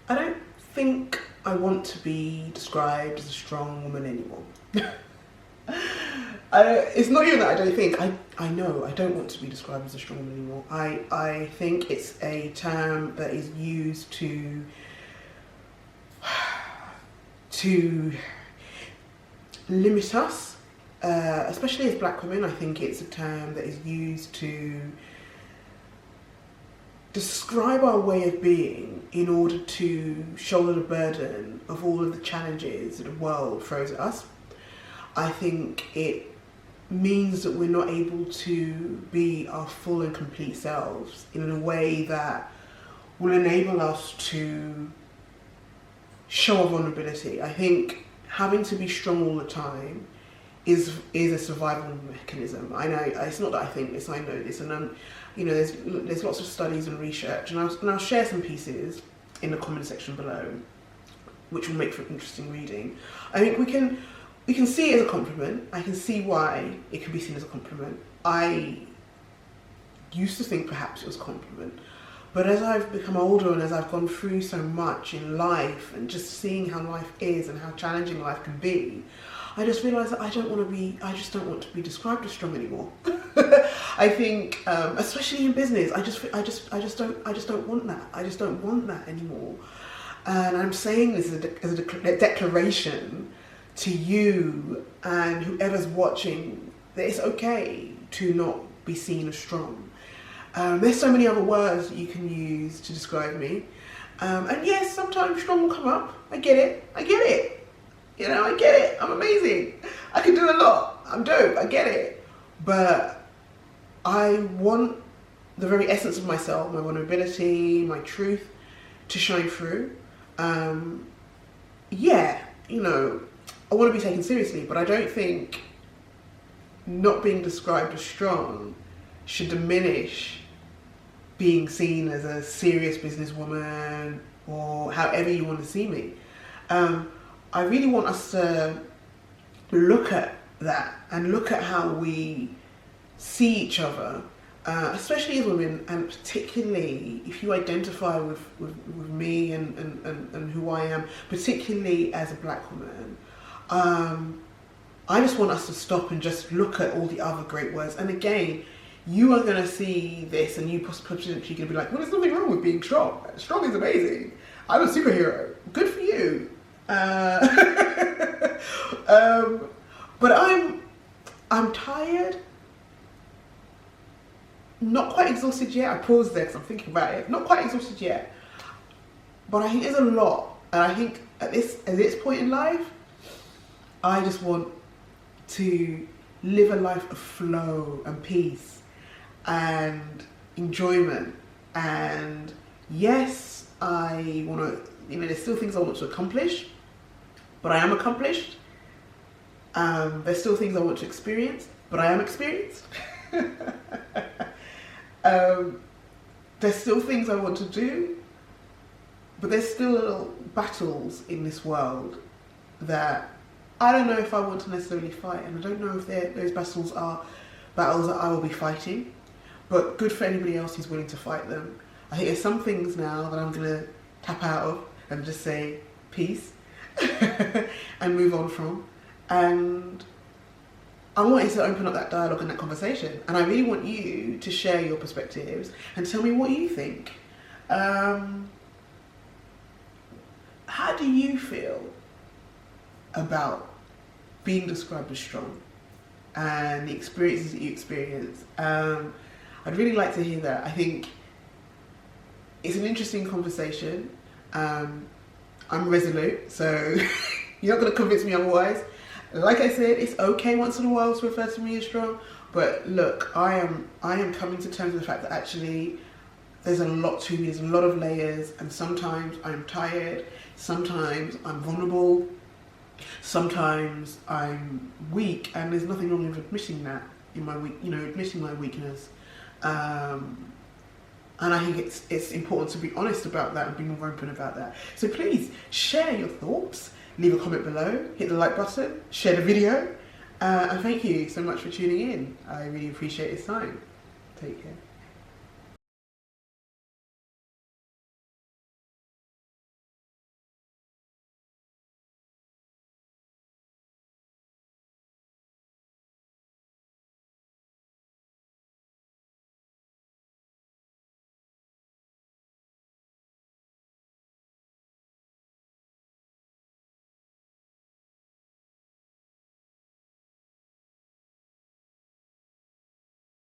I don't think I want to be described as a strong woman anymore. It's not even that I don't think. I know I don't want to be described as a strong woman anymore. I think it's a term that is used to limit us, especially as black women. I think it's a term that is used to describe our way of being in order to shoulder the burden of all of the challenges that the world throws at us. I think it means that we're not able to be our full and complete selves in a way that will enable us to show our vulnerability. I think having to be strong all the time is a survival mechanism. I know, it's not that I think this, I know this, and you know, there's lots of studies and research, and I'll share some pieces in the comment section below, which will make for interesting reading. I think we can see it as a compliment. I can see why it can be seen as a compliment. I used to think perhaps it was a compliment, but as I've become older and as I've gone through so much in life and just seeing how life is and how challenging life can be, I just realised that I just don't want to be described as strong anymore. I think, especially in business, I just don't want that. I just don't want that anymore. And I'm saying this as a declaration to you and whoever's watching that it's okay to not be seen as strong. There's so many other words that you can use to describe me. And yes, sometimes strong will come up. I get it. You know, I get it. I'm amazing. I can do a lot. I'm dope. I get it. But I want the very essence of myself, my vulnerability, my truth to shine through. Yeah, you know, I want to be taken seriously, but I don't think not being described as strong should diminish being seen as a serious businesswoman or however you want to see me. I really want us to look at that and look at how we see each other, especially as women, and particularly if you identify with me and who I am, particularly as a black woman. I just want us to stop and just look at all the other great words. And again, you are going to see this and you potentially going to be like, well, there's nothing wrong with being strong. Strong is amazing. I'm a superhero. Good for you. But I'm tired. Not quite exhausted yet. I paused there because I'm thinking about it. Not quite exhausted yet. But I think there's a lot. And I think at this point in life, I just want to live a life of flow and peace and enjoyment. And yes, I want to, you know, there's still things I want to accomplish, but I am accomplished. There's still things I want to experience, but I am experienced. There's still things I want to do, but there's still battles in this world that I don't know if I want to necessarily fight, and I don't know if those battles are battles that I will be fighting, but good for anybody else who's willing to fight them. I think there's some things now that I'm going to tap out of and just say peace and move on from. And I wanted to open up that dialogue and that conversation, and I really want you to share your perspectives and tell me what you think. How do you feel about being described as strong and the experiences that you experience? I'd really like to hear that. I think it's an interesting conversation. I'm resolute, so you're not going to convince me otherwise. Like I said, it's okay once in a while to refer to me as strong, but look, I am coming to terms with the fact that actually there's a lot to me, there's a lot of layers, and sometimes I'm tired, sometimes I'm vulnerable, sometimes I'm weak, and there's nothing wrong with admitting that in my admitting my weakness. And I think it's important to be honest about that and be more open about that. So please share your thoughts, leave a comment below, hit the like button, share the video, and thank you so much for tuning in. I really appreciate your time. Take care.